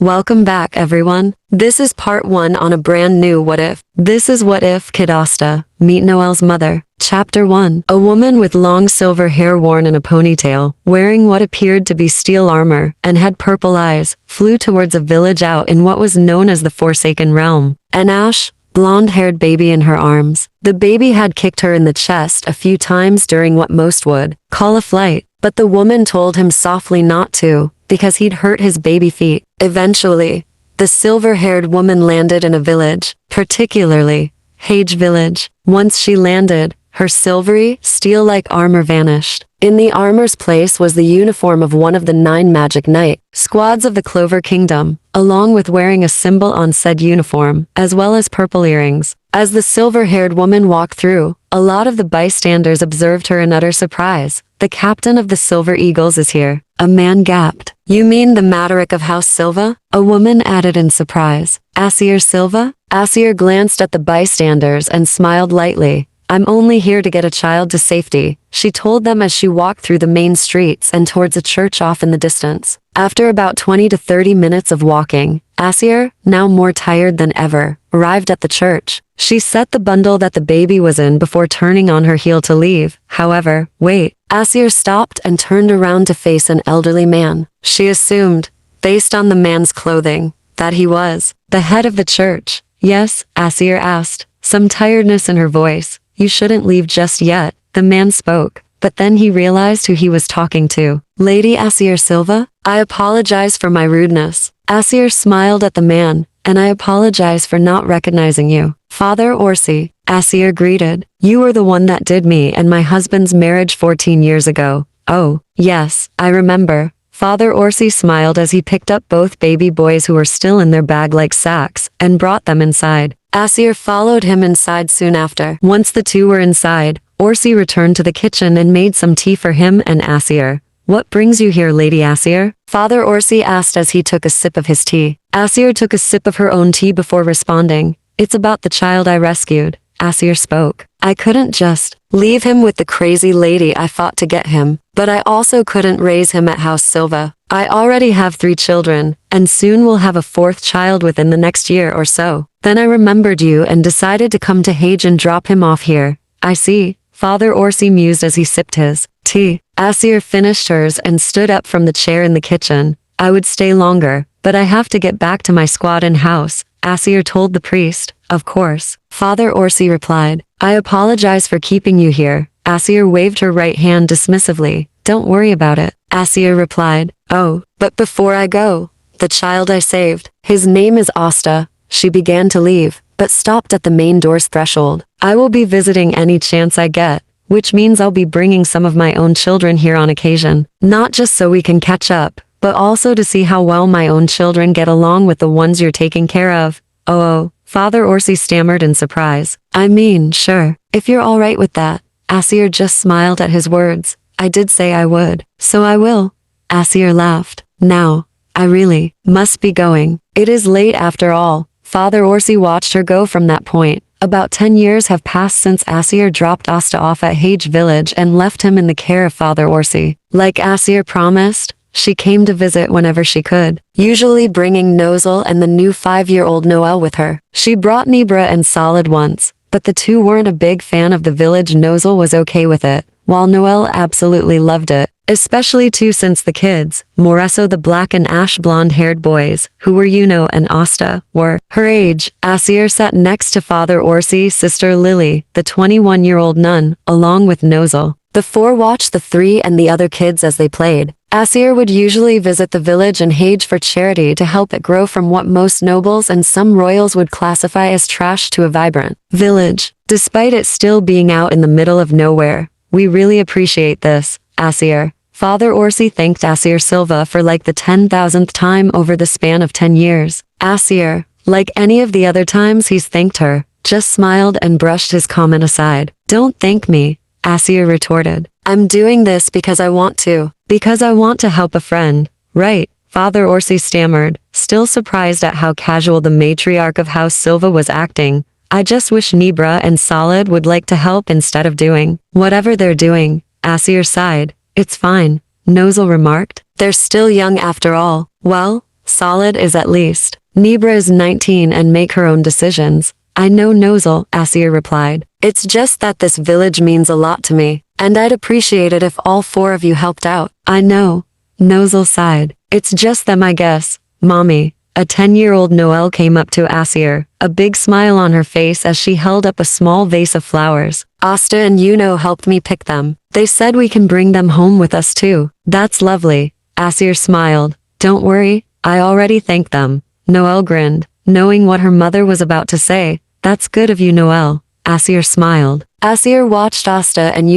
Welcome back, everyone. This is part 1 on a brand new What If. This is What If Kid Asta, Meet Noelle's Mother. Chapter 1. A woman with long silver hair worn in a ponytail, wearing what appeared to be steel armor, and had purple eyes, flew towards a village out in what was known as the Forsaken Realm. An blonde-haired baby in her arms. The baby had kicked her in the chest a few times during what most would call a flight, but the woman told him softly not to, because he'd hurt his baby feet. Eventually, the silver-haired woman landed in a village, particularly Hage village. Once she landed, her silvery, steel-like armor vanished. In the armor's place was the uniform of one of the 9 magic knight squads of the Clover Kingdom, along with wearing a symbol on said uniform, as well as purple earrings. As the silver-haired woman walked through, a lot of the bystanders observed her in utter surprise. "The captain of the Silver Eagles is here," a man gasped. "You mean the Mataric of House Silva?" a woman added in surprise. "Assier Silva?" Assier glanced at the bystanders and smiled lightly. "I'm only here to get a child to safety," she told them as she walked through the main streets and towards a church off in the distance. After about 20 to 30 minutes of walking, Assier, now more tired than ever, arrived at the church. She set the bundle that the baby was in before turning on her heel to leave. However, wait. Assier stopped and turned around to face an elderly man. She assumed, based on the man's clothing, that he was the head of the church. "Yes?" Assier asked, some tiredness in her voice. "You shouldn't leave just yet," the man spoke, but then he realized who he was talking to. "Lady Assier Silva? I apologize for my rudeness." Assier smiled at the man, "And I apologize for not recognizing you." "Father Orsi," Assier greeted. "You were the one that did me and my husband's marriage 14 years ago." "Oh, yes, I remember." Father Orsi smiled as he picked up both baby boys who were still in their bag-like sacks and brought them inside. Assier followed him inside soon after. Once the two were inside, Orsi returned to the kitchen and made some tea for him and Assier. "What brings you here, Lady Assier?" Father Orsi asked as he took a sip of his tea. Assier took a sip of her own tea before responding. "It's about the child I rescued," Assier spoke. "I couldn't just leave him with the crazy lady I fought to get him, but I also couldn't raise him at House Silva. I already have 3 children, and soon will have a 4th child within the next year or so. Then I remembered you and decided to come to Hage and drop him off here." "I see," Father Orsi mused as he sipped his tea. Assier finished hers and stood up from the chair in the kitchen. "I would stay longer, but I have to get back to my squad and house," Assier told the priest. "Of course," Father Orsi replied. "I apologize for keeping you here." Assier waved her right hand dismissively. "Don't worry about it," Assier replied. "Oh, but before I go, the child I saved, his name is Asta." She began to leave, but stopped at the main door's threshold. "I will be visiting any chance I get, which means I'll be bringing some of my own children here on occasion. Not just so we can catch up, but also to see how well my own children get along with the ones you're taking care of." Oh, Father Orsi stammered in surprise. "I mean, sure, if you're all right with that." Assier just smiled at his words. "I did say I would, so I will." Assier laughed. "Now, I really must be going. It is late after all." Father Orsi watched her go from that point. About 10 years have passed since Assier dropped Asta off at Hage village and left him in the care of Father Orsi. Like Assier promised, she came to visit whenever she could, usually bringing Noelle and the new 5-year-old Noelle with her. She brought Nibra and Solid once, but the two weren't a big fan of the village. Noelle was okay with it, while Noelle absolutely loved it, especially too since the kids, Moreso the black and ash blonde-haired boys, who were Yuno and Asta, were her age. Assier sat next to Father Orsi's sister Lily, the 21-year-old nun, along with Noelle. The 4 watched the 3 and the other kids as they played. Assier would usually visit the village and Hage for charity to help it grow from what most nobles and some royals would classify as trash to a vibrant village. Despite it still being out in the middle of nowhere, "We really appreciate this, Assier." Father Orsi thanked Assier Silva for like the 10,000th time over the span of 10 years. Assier, like any of the other times he's thanked her, just smiled and brushed his comment aside. "Don't thank me," Assier retorted. "I'm doing this because I want to. Because I want to help a friend." "Right," Father Orsi stammered, still surprised at how casual the matriarch of House Silva was acting. "I just wish Nibra and Solid would like to help instead of doing whatever they're doing." Assier sighed. "It's fine," Noelle remarked. "They're still young after all." "Well, Solid is at least. Nebra is 19 and make her own decisions. I know noelle, Assier replied. It's just that this village means a lot to me, and I'd appreciate it if all 4 of you helped out. I know. Noelle sighed. It's just them I guess. Mommy. A 10-year-old Noelle came up to Assier, a big smile on her face as she held up a small vase of flowers. Asta and helped me pick them. They said we can bring them home with us too. That's lovely. Assier smiled. Don't worry, I already thanked them. Noelle grinned, knowing what her mother was about to say. That's good of you, Noelle. Assier smiled. Assier watched Asta and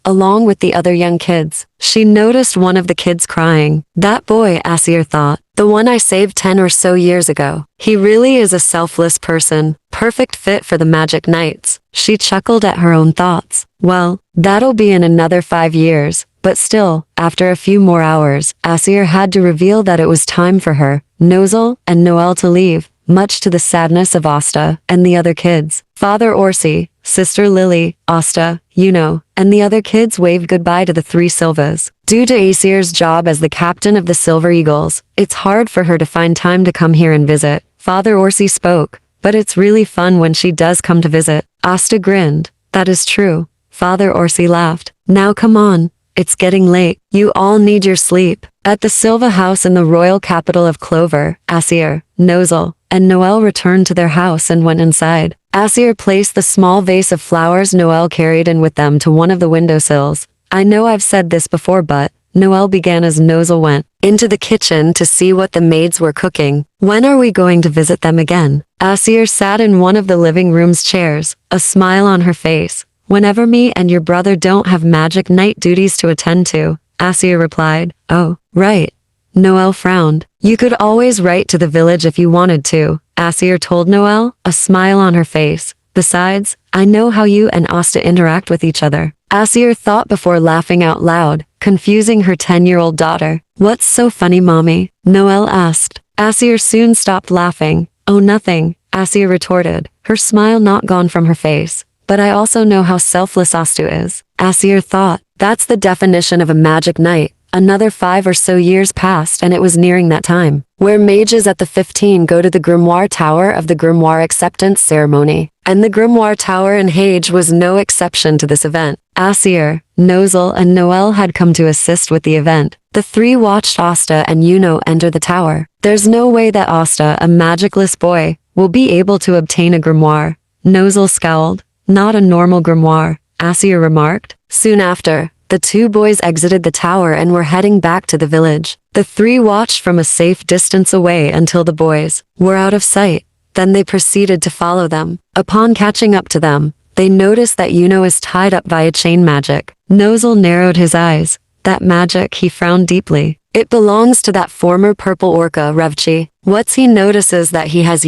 along with the other young kids. She noticed one of the kids crying. That boy, Assier thought. The one I saved 10 or so years ago. He really is a selfless person. Perfect fit for the magic nights. She chuckled at her own thoughts. Well, that'll be in another 5 years. But still, after a few more hours, Assier had to reveal that it was time for her, noelle, and Noelle to leave, much to the sadness of Asta and the other kids. Father Orsi, Sister Lily, Asta, and the other kids waved goodbye to the 3 Silvas. Due to Assier's job as the captain of the Silver Eagles, it's hard for her to find time to come here and visit. Father Orsi spoke, but it's really fun when she does come to visit. Asta grinned. That is true. Father Orsi laughed. Now come on. It's getting late. You all need your sleep. At the Silva house in the royal capital of Clover, Assier, noelle, and Noelle returned to their house and went inside. Assier placed the small vase of flowers Noelle carried in with them to one of the windowsills. I know I've said this before, but Noelle began as noelle went into the kitchen to see what the maids were cooking. When are we going to visit them again? Assier sat in one of the living room's chairs, a smile on her face. Whenever me and your brother don't have magic night duties to attend to, Assier replied. Oh, right. Noelle frowned. You could always write to the village if you wanted to, Assier told Noelle, a smile on her face. Besides, I know how you and Asta interact with each other. Assier thought before laughing out loud, confusing her 10-year-old daughter. What's so funny, Mommy? Noelle asked. Assier soon stopped laughing. Oh, nothing, Assier retorted, her smile not gone from her face. But I also know how selfless Asta is. Assier thought, that's the definition of a magic night. Another 5 or so years passed and it was nearing that time, where mages at the 15 go to the Grimoire Tower of the Grimoire Acceptance Ceremony. And the Grimoire Tower in Hage was no exception to this event. Assier, noelle, and Noelle had come to assist with the event. The 3 watched Asta and enter the tower. There's no way that Asta, a magicless boy, will be able to obtain a grimoire. Noelle scowled. Not a normal grimoire, Assier remarked. Soon after, the 2 boys exited the tower and were heading back to the village. The 3 watched from a safe distance away until the boys were out of sight. Then they proceeded to follow them. Upon catching up to them, they noticed that is tied up via chain magic. Noelle narrowed his eyes. That magic, he frowned deeply. It belongs to that former purple orca, Revchi. What's he notices that he has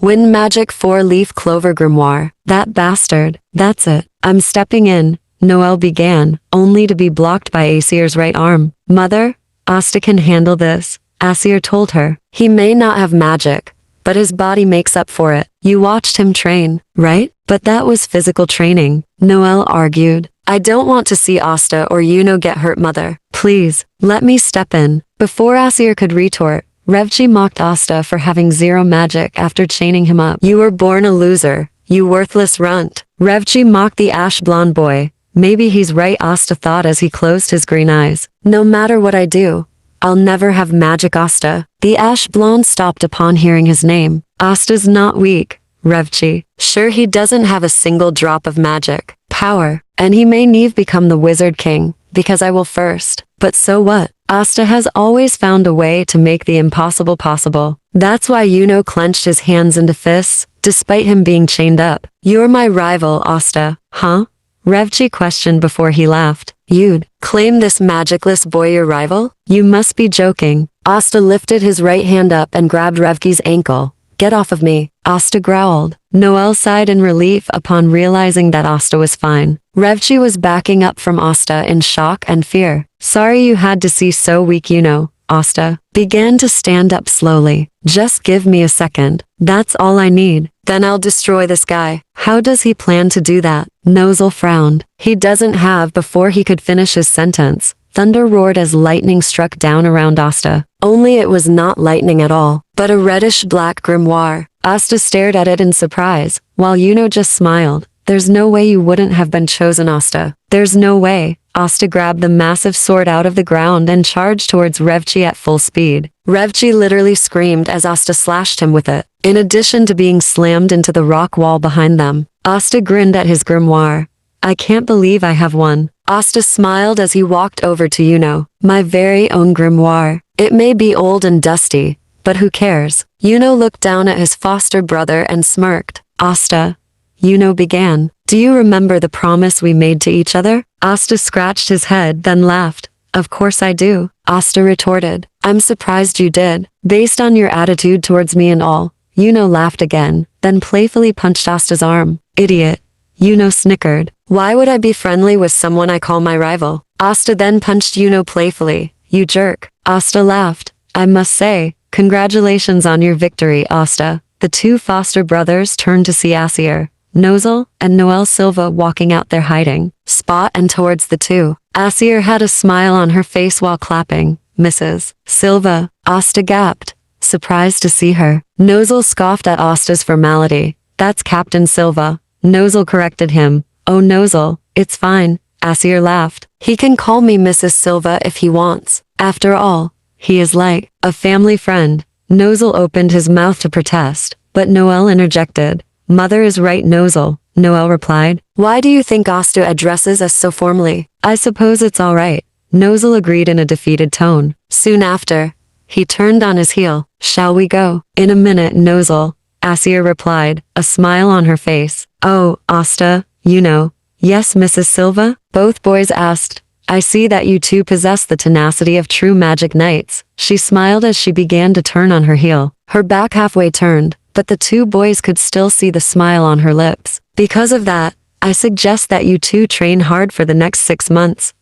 Wind magic 4-leaf clover grimoire. That bastard. That's it. I'm stepping in, Noelle began, only to be blocked by Assier's right arm. Mother, Asta can handle this, Assier told her. He may not have magic, but his body makes up for it. You watched him train, right? But that was physical training, Noelle argued. I don't want to see Asta or get hurt, Mother. Please, let me step in. Before Assier could retort, Revchi mocked Asta for having 0 magic after chaining him up. You were born a loser, you worthless runt. Revchi mocked the ash-blonde boy. Maybe he's right, Asta thought as he closed his green eyes. No matter what I do, I'll never have magic, Asta. The ash-blonde stopped upon hearing his name. Asta's not weak, Revchi. Sure, he doesn't have a single drop of magic power, and he may never become the Wizard King, because I will first. But so what? Asta has always found a way to make the impossible possible. That's why clenched his hands into fists, despite him being chained up. You're my rival, Asta, huh? Revchi questioned before he laughed. You'd claim this magicless boy your rival? You must be joking. Asta lifted his right hand up and grabbed Revchi's ankle. Get off of me, Asta growled. Noelle sighed in relief upon realizing that Asta was fine. Revchi was backing up from Asta in shock and fear. Sorry you had to see so weak, Asta began to stand up slowly. Just give me a second. That's all I need. Then I'll destroy this guy. How does he plan to do that? Noelle frowned. He doesn't have. Before he could finish his sentence, Thunder roared as lightning struck down around Asta. Only it was not lightning at all, but a reddish-black grimoire. Asta stared at it in surprise, while Yuno just smiled. There's no way you wouldn't have been chosen, Asta. There's no way. Asta grabbed the massive sword out of the ground and charged towards Revchi at full speed. Revchi literally screamed as Asta slashed him with it. In addition to being slammed into the rock wall behind them, Asta grinned at his grimoire. I can't believe I have one. Asta smiled as he walked over to Yuno. My very own grimoire. It may be old and dusty, but who cares? Yuno looked down at his foster brother and smirked. Asta, Yuno began. Do you remember the promise we made to each other? Asta scratched his head, then laughed. Of course I do, Asta retorted. I'm surprised you did, based on your attitude towards me and all. Yuno laughed again, then playfully punched Asta's arm. Idiot. Yuno snickered. Why would I be friendly with someone I call my rival? Asta then punched Yuno playfully. You jerk. Asta laughed. I must say, congratulations on your victory, Asta. The two foster brothers turned to see Assier, Noelle, and Noelle Silva walking out their hiding spot and towards the two. Assier had a smile on her face while clapping. Mrs. Silva, Asta gaped, surprised to see her. Noelle scoffed at Asta's formality. That's Captain Silva. Noelle corrected him. Oh Noelle, it's fine. Assier laughed. He can call me Mrs. Silva if he wants. After all, he is like a family friend. Noelle opened his mouth to protest, but Noelle interjected. Mother is right, Noelle. Noelle replied. Why do you think Asta addresses us so formally? I suppose it's all right. Noelle agreed in a defeated tone. Soon after, he turned on his heel. Shall we go? In a minute, Noelle. Assier replied, a smile on her face. Oh, Asta, you know. Yes, Mrs. Silva? Both boys asked. I see that you two possess the tenacity of true magic knights. She smiled as she began to turn on her heel. Her back halfway turned, but the two boys could still see the smile on her lips. Because of that, I suggest that you two train hard for the next 6 months.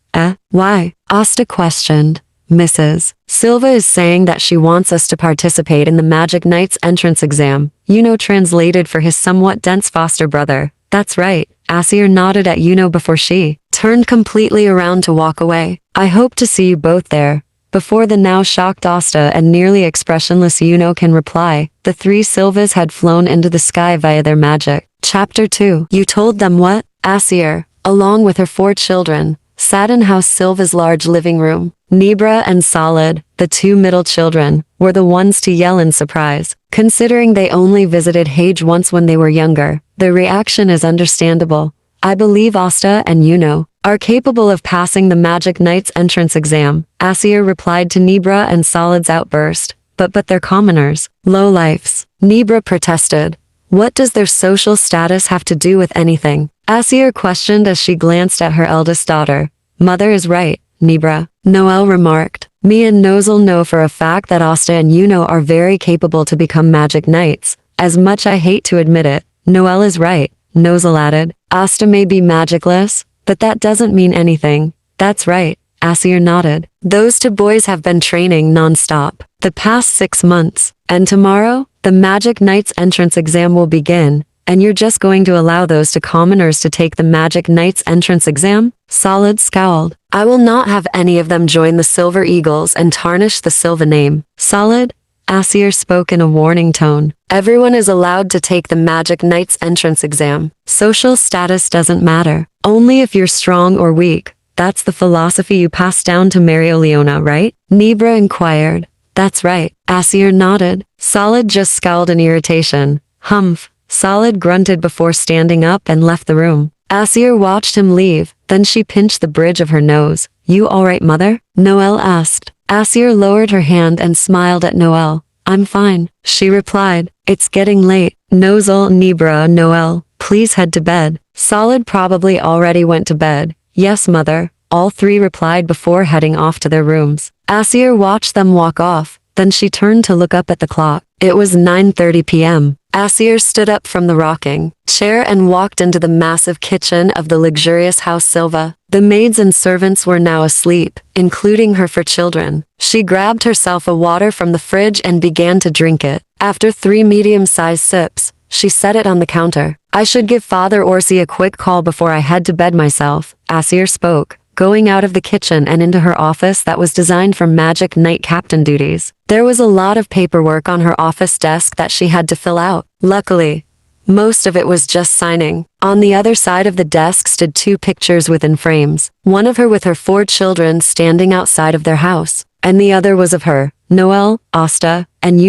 Why? Asta questioned. Mrs. Silva is saying that she wants us to participate in the Magic Knight's entrance exam. Yuno translated for his somewhat dense foster brother. That's right. Assier nodded at Yuno before she turned completely around to walk away. I hope to see you both there. Before the now shocked Asta and nearly expressionless Yuno can reply, the three Silvas had flown into the sky via their magic. Chapter 2. You told them what? Assier, along with her 4 children, sat in House Silva's large living room. Nibra and Solid, the 2 middle children, were the ones to yell in surprise. Considering they only visited Hage once when they were younger, their reaction is understandable. I believe Asta and Yuno are capable of passing the Magic Knight's entrance exam, Assier replied to Nibra and Solid's outburst. But they're commoners. Lowlifes. Nibra protested. What does their social status have to do with anything? Assier questioned as she glanced at her eldest daughter. Mother is right, Nibra. Noelle remarked. Me and Noelle know for a fact that Asta and Yuno are very capable to become Magic Knights. As much I hate to admit it, Noelle is right, Noelle added. Asta may be magicless, but that doesn't mean anything. That's right, Assier nodded. Those 2 boys have been training non-stop the past 6 months, and tomorrow, the Magic Knight's entrance exam will begin, and you're just going to allow those 2 commoners to take the Magic Knight's entrance exam? Solid scowled. I will not have any of them join the Silver Eagles and tarnish the Silva name. Solid? Assier spoke in a warning tone. Everyone is allowed to take the Magic Knight's entrance exam. Social status doesn't matter. Only if you're strong or weak. That's the philosophy you passed down to Leona, right? Nibra inquired. That's right. Assier nodded. Solid just scowled in irritation. Humph. Solid grunted before standing up and left the room. Assier watched him leave, then she pinched the bridge of her nose. You alright, mother? Noelle asked. Assier lowered her hand and smiled at Noelle. I'm fine, she replied. It's getting late. Noelle, Nibra, Noelle, please head to bed. Solid probably already went to bed. Yes, mother, all 3 replied before heading off to their rooms. Assier watched them walk off, then she turned to look up at the clock. It was 9:30 p.m. Assier stood up from the rocking chair and walked into the massive kitchen of the luxurious House Silva. The maids and servants were now asleep, including her 4 children. She grabbed herself a water from the fridge and began to drink it. After 3 medium-sized sips, she set it on the counter. I should give Father Orsi a quick call before I head to bed myself, Assier spoke, going out of the kitchen and into her office that was designed for magic knight captain duties. There was a lot of paperwork on her office desk that she had to fill out. Luckily, most of it was just signing. On the other side of the desk stood 2 pictures within frames. One of her with her 4 children standing outside of their house, and the other was of her, Noelle, Asta, and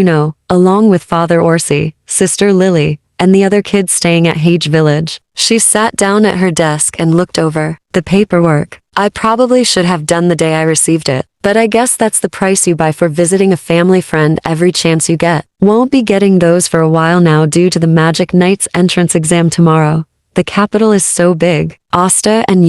along with Father Orsi, Sister Lily, and the other kids staying at Hage village. She sat down at her desk and looked over the paperwork. I probably should have done the day I received it, but I guess that's the price you buy for visiting a family friend every chance you get. Won't be getting those for a while now due to the Magic Knight's entrance exam tomorrow. The capital is so big. Asta and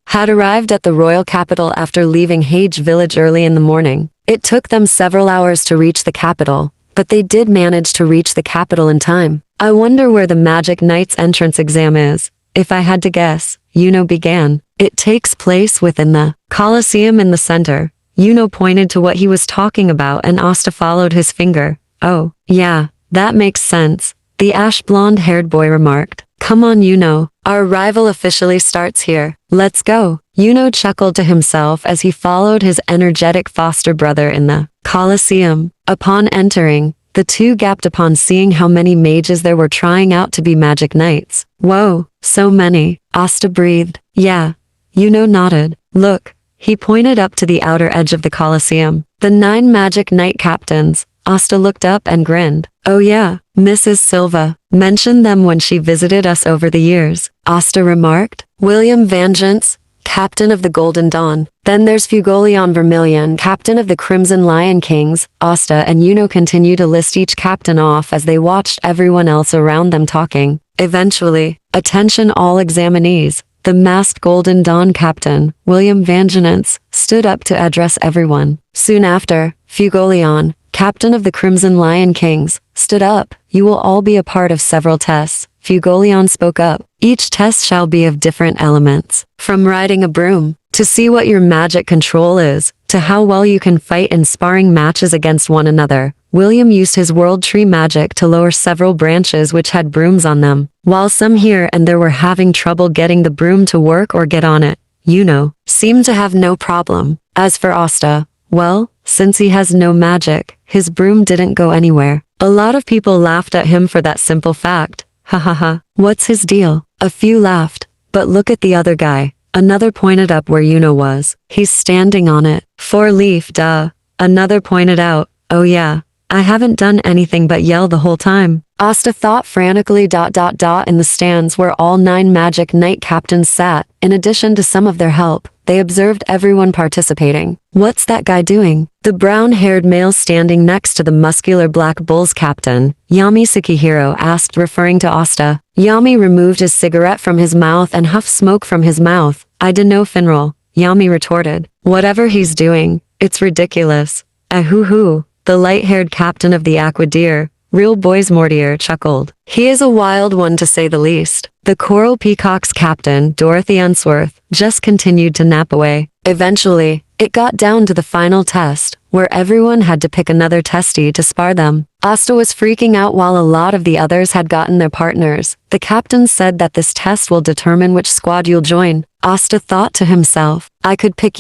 had arrived at the royal capital after leaving Hage village early in the morning. It took them several hours to reach the capital, but they did manage to reach the capital in time. I wonder where the Magic Knight's entrance exam is. If I had to guess, began. It takes place within the Colosseum in the center. Pointed to what he was talking about and Asta followed his finger. Oh, yeah, that makes sense, the ash blonde-haired boy remarked. Come on, our arrival officially starts here. Let's go. Chuckled to himself as he followed his energetic foster brother in the Colosseum. Upon entering, the two gasped upon seeing how many mages there were trying out to be magic knights. Whoa, so many, Asta breathed. Yeah, nodded. Look, he pointed up to the outer edge of the Colosseum. The 9 magic knight captains. Asta looked up and grinned. Oh yeah, Mrs. Silva mentioned them when she visited us over the years, Asta remarked. William Vengeance, captain of the Golden Dawn. Then there's Fugolion Vermilion, captain of the Crimson Lion Kings. Asta and continue to list each captain off as they watched everyone else around them talking. Eventually, attention all examinees. The masked Golden Dawn captain, William Vengeance, stood up to address everyone. Soon after, Fugolion, captain of the Crimson Lion Kings, stood up. You will all be a part of several tests. Fugolion spoke up. Each test shall be of different elements. From riding a broom, to see what your magic control is, to how well you can fight in sparring matches against one another. William used his world tree magic to lower several branches which had brooms on them. While some here and there were having trouble getting the broom to work or get on it, seemed to have no problem. As for Asta, well, since he has no magic, his broom didn't go anywhere. A lot of people laughed at him for that simple fact. Ha ha ha, what's his deal? A few laughed, but look at the other guy. Another pointed up where was. He's standing on it. 4-leaf, duh. Another pointed out. Oh yeah, I haven't done anything but yell the whole time. Asta thought frantically. In the stands where all 9 magic knight captains sat, in addition to some of their help, they observed everyone participating. What's that guy doing? The brown-haired male standing next to the muscular Black Bulls captain, Yami Sekihiro, asked, referring to Asta. Yami removed his cigarette from his mouth and huffed smoke from his mouth. I dunno, Finral, Yami retorted. Whatever he's doing, it's ridiculous. Ahoo-hoo, the light-haired captain of the Aquadeer, Real Boys Mortier, chuckled. He is a wild one to say the least. The Coral Peacock's captain, Dorothy Unsworth, just continued to nap away. Eventually, it got down to the final test, where everyone had to pick another testy to spar them. Asta was freaking out while a lot of the others had gotten their partners. The captain said that this test will determine which squad you'll join. Asta thought to himself, I could pick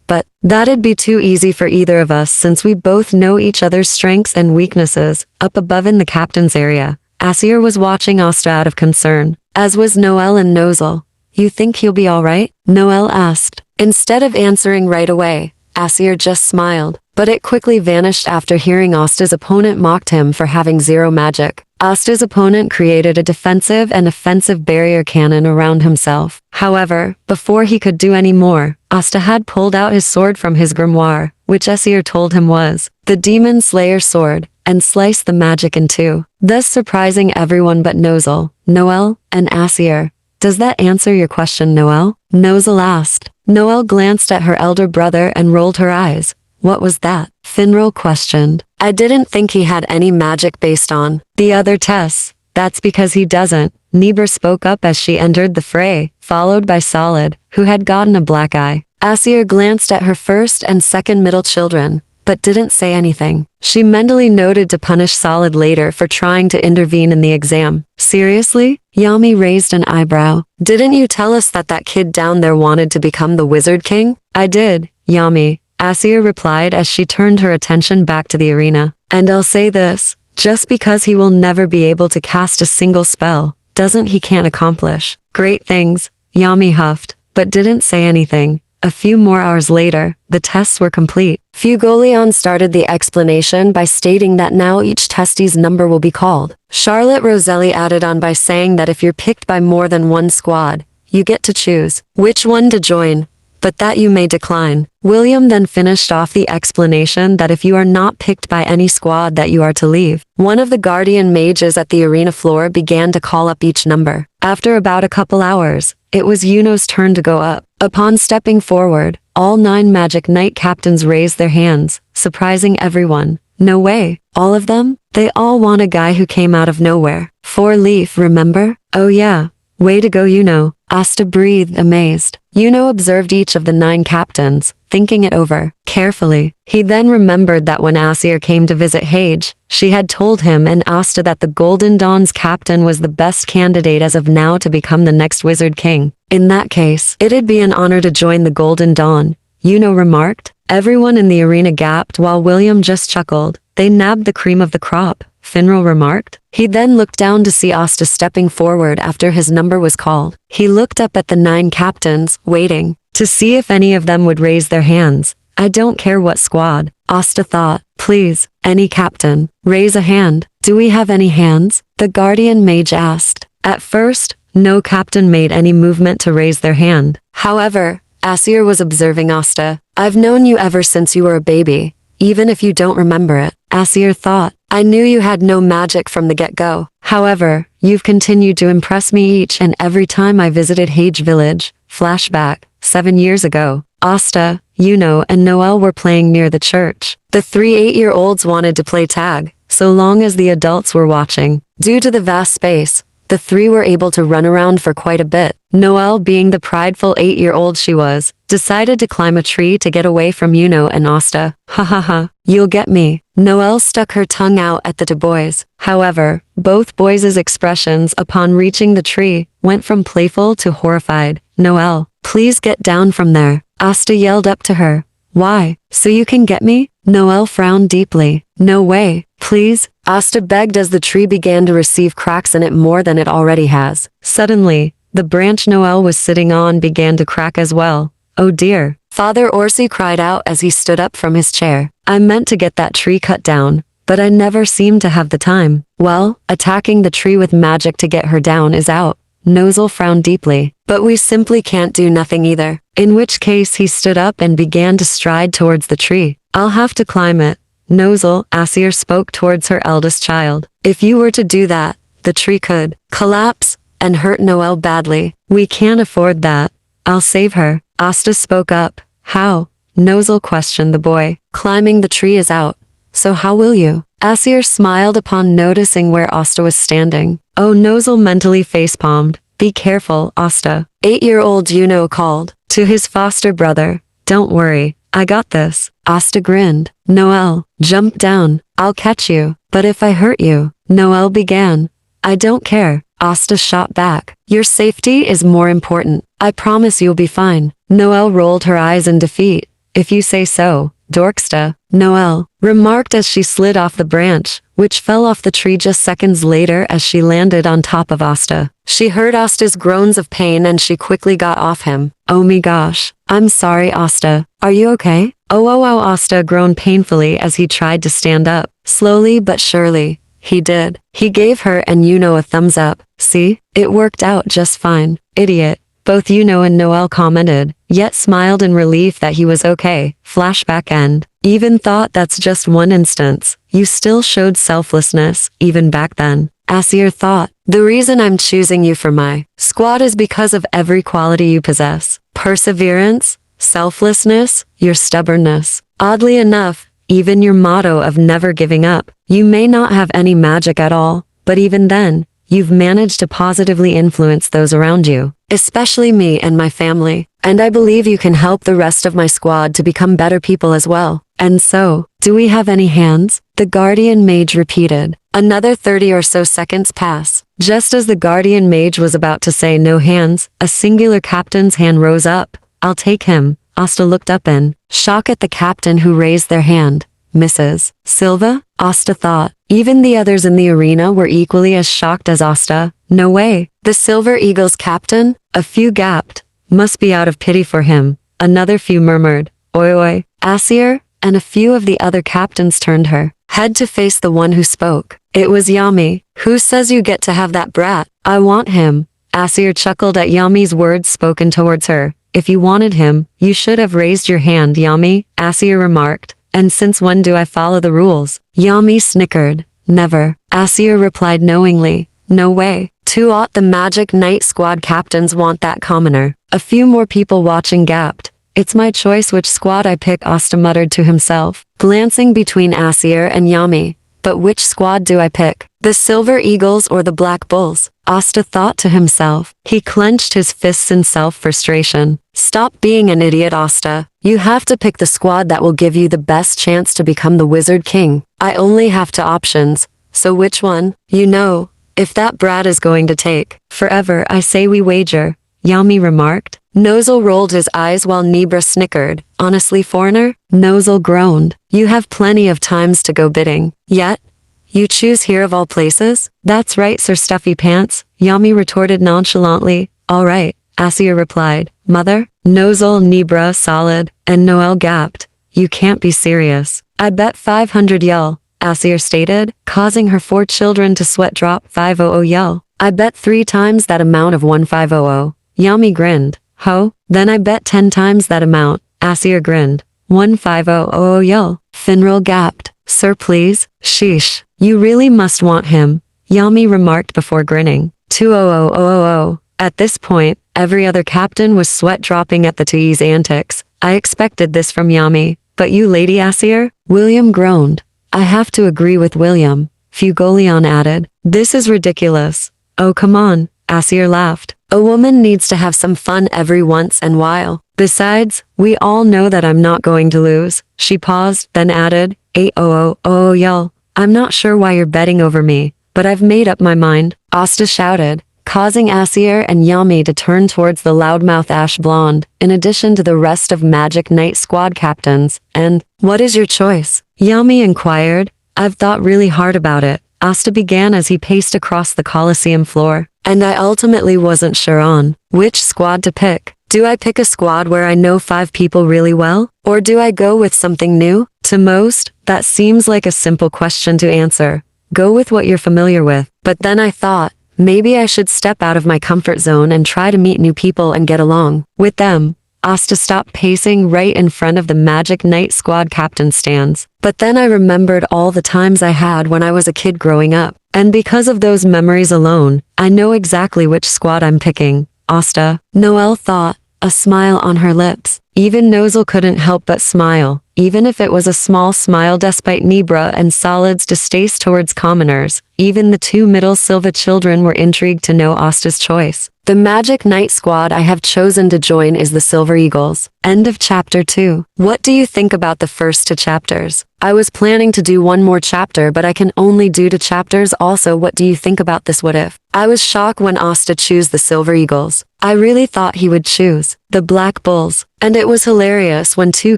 but that'd be too easy for either of us since we both know each other's strengths and weaknesses. Up above in the captain's area, Assier was watching Asta out of concern, as was Noelle and Nozzle. You think he'll be alright? Noelle asked. Instead of answering right away, Assier just smiled, but it quickly vanished after hearing Asta's opponent mocked him for having 0 magic. Asta's opponent created a defensive and offensive barrier cannon around himself. However, before he could do any more, Asta had pulled out his sword from his grimoire, which Assier told him was the Demon Slayer sword, and sliced the magic in 2, thus surprising everyone but Nozzle, Noelle, and Assier. Does that answer your question, Noelle? Nozzle asked. Noelle glanced at her elder brother and rolled her eyes. What was that? Finral questioned. I didn't think he had any magic based on the other tests. That's because he doesn't. Niebuhr spoke up as she entered the fray, followed by Solid, who had gotten a black eye. Assier glanced at her first and second middle children. but didn't say anything. She mentally noted to punish Solid later for trying to intervene in the exam. Seriously? Yami raised an eyebrow. Didn't you tell us that that kid down there wanted to become the Wizard King? I did, Yami, Assier replied as she turned her attention back to the arena. And I'll say this, just because he will never be able to cast a single spell, doesn't he can't accomplish great things, Yami huffed, but didn't say anything. A few more hours later, the tests were complete. Fugolion started the explanation by stating that now each testie's number will be called. Charlotte Roselli added on by saying that if you're picked by more than one squad, you get to choose which one to join, but that you may decline. William then finished off the explanation that if you are not picked by any squad that you are to leave. One of the guardian mages at the arena floor began to call up each number. After about a couple hours, it was Yuno's turn to go up. Upon stepping forward, all 9 magic knight captains raised their hands, surprising everyone. No way. All of them? They all want a guy who came out of nowhere. 4-Leaf, remember? Oh yeah. Way to go, Yuno. Asta breathed, amazed. Yuno observed each of the 9 captains, thinking it over carefully. He then remembered that when Assier came to visit Hage, she had told him and Asta that the Golden Dawn's captain was the best candidate as of now to become the next Wizard King. In that case, it'd be an honor to join the Golden Dawn, Yuno remarked. Everyone in the arena gaped while William just chuckled. They nabbed the cream of the crop, Finral remarked. He then looked down to see Asta stepping forward after his number was called. He looked up at the 9 captains, waiting to see if any of them would raise their hands. I don't care what squad, Asta thought. Please, any captain, raise a hand. Do we have any hands? The guardian mage asked. At first, no captain made any movement to raise their hand. However, Assier was observing Asta. I've known you ever since you were a baby, even if you don't remember it, Assier thought. I knew you had no magic from the get-go. However, you've continued to impress me each and every time I visited Hage Village. Flashback, 7 years ago. Asta, Yuno and Noelle were playing near the church. The 3 8-year-olds wanted to play tag, so long as the adults were watching. Due to the vast space, the 3 were able to run around for quite a bit. Noelle, being the prideful 8-year-old she was, decided to climb a tree to get away from Yuno and Asta. Ha ha ha, you'll get me. Noelle stuck her tongue out at the 2 boys. However, both boys' expressions upon reaching the tree went from playful to horrified. Noelle, please get down from there, Asta yelled up to her. Why? So you can get me? Noelle frowned deeply. No way, please, Asta begged as the tree began to receive cracks in it more than it already has. Suddenly, the branch Noelle was sitting on began to crack as well. Oh dear. Father Orsi cried out as he stood up from his chair. I meant to get that tree cut down, but I never seemed to have the time. Well, attacking the tree with magic to get her down is out. Noelle frowned deeply. But we simply can't do nothing either. In which case he stood up and began to stride towards the tree. I'll have to climb it. Noelle, Assier spoke towards her eldest child. If you were to do that, the tree could collapse and hurt Noelle badly. We can't afford that. I'll save her. Asta spoke up. How? Noelle questioned the boy. Climbing the tree is out. So how will you? Assier smiled upon noticing where Asta was standing. Oh, Noelle mentally facepalmed. Be careful, Asta. 8-year-old Yuno called to his foster brother. Don't worry, I got this. Asta grinned. Noelle, jump down. I'll catch you. But if I hurt you, Noelle began. I don't care. Asta shot back. Your safety is more important. I promise you'll be fine. Noelle rolled her eyes in defeat. If you say so, Dorksta, Noelle remarked as she slid off the branch, which fell off the tree just seconds later as she landed on top of Asta. She heard Asta's groans of pain and she quickly got off him. Oh my gosh. I'm sorry, Asta. Are you okay? Oh, Asta groaned painfully as he tried to stand up. Slowly but surely, he did. He gave her and Yuno a thumbs up. See? It worked out just fine. Idiot. Both Yuno and Noelle commented, yet smiled in relief that he was okay. Flashback end. Even thought that's just one instance. You still showed selflessness, even back then. Assier thought, the reason I'm choosing you for my squad is because of every quality you possess. Perseverance, selflessness, your stubbornness. Oddly enough, even your motto of never giving up. You may not have any magic at all, but even then, you've managed to positively influence those around you, especially me and my family. And I believe you can help the rest of my squad to become better people as well. And so, do we have any hands? The guardian mage repeated. Another 30 or so seconds pass. Just as the guardian mage was about to say no hands, a singular captain's hand rose up. I'll take him. Asta looked up in shock at the captain who raised their hand. Mrs. Silva? Asta thought. Even the others in the arena were equally as shocked as Asta. No way. The Silver Eagle's captain? A few gasped. Must be out of pity for him. Another few murmured. Oi oi. Assier? And a few of the other captains turned her head to face the one who spoke. It was Yami. Who says you get to have that brat? I want him. Assier chuckled at Yami's words spoken towards her. If you wanted him, you should have raised your hand, Yami, Assier remarked. And since when do I follow the rules? Yami snickered. Never. Assier replied knowingly. No way. The Magic Knight squad captains want that commoner. A few more people watching gasped. It's my choice which squad I pick, Asta muttered to himself, glancing between Assier and Yami. But which squad do I pick? The Silver Eagles or the Black Bulls? Asta thought to himself. He clenched his fists in self-frustration. Stop being an idiot, Asta. You have to pick the squad that will give you the best chance to become the Wizard King. I only have two options. So which one? You know, if that brat is going to take forever, I say we wager, Yami remarked. Noelle rolled his eyes while Nebra snickered. Honestly, foreigner? Noelle groaned. You have plenty of times to go bidding. Yet, you choose here of all places? That's right, Sir Stuffy Pants, Yami retorted nonchalantly. All right, Assier replied. Mother? Noelle, Nebra, solid, and Noelle gasped. You can't be serious. I bet 500 yell, Assier stated, causing her 4 children to sweat drop. 500 yell. I bet 3 times that amount of 1500. Yami grinned. Ho, then I bet 10 times that amount, Assier grinned. 1500 yell. Finral gasped. Sir, please? Sheesh. You really must want him, Yami remarked before grinning. 200. At this point, every other captain was sweat dropping at the two's antics. I expected this from Yami, but you, Lady Assier? William groaned. I have to agree with William, Fugolion added. This is ridiculous. Oh, come on, Assier laughed. A woman needs to have some fun every once in a while. Besides, we all know that I'm not going to lose. She paused, then added, 800 yell. I'm not sure why you're betting over me, but I've made up my mind, Asta shouted, causing Assier and Yami to turn towards the loudmouth Ash Blonde, in addition to the rest of Magic Knight squad captains. And, what is your choice? Yami inquired. I've thought really hard about it, Asta began as he paced across the Colosseum floor. And I ultimately wasn't sure on which squad to pick. Do I pick a squad where I know 5 people really well? Or do I go with something new? To most, that seems like a simple question to answer. Go with what you're familiar with. But then I thought, maybe I should step out of my comfort zone and try to meet new people and get along with them. Asta stopped pacing right in front of the Magic Knight squad captain stands. But then I remembered all the times I had when I was a kid growing up. And because of those memories alone, I know exactly which squad I'm picking. Asta, Noelle thought, a smile on her lips. Even Noelle couldn't help but smile, even if it was a small smile despite Nebra and Solid's distaste towards commoners. Even the 2 middle Silva children were intrigued to know Asta's choice. The Magic Knight squad I have chosen to join is the Silver Eagles. End of chapter 2. What do you think about the first 2 chapters? I was planning to do one more chapter, but I can only do 2 chapters. Also, what do you think about this what if? I was shocked when Asta chose the Silver Eagles. I really thought he would choose the Black Bulls. And it was hilarious when 2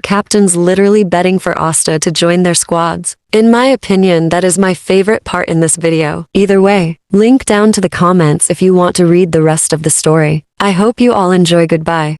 captains literally betting for Asta to join their squads. In my opinion, that is my favorite part in this video. Either way, link down to the comments if you want to read the rest of the story. I hope you all enjoy. Goodbye.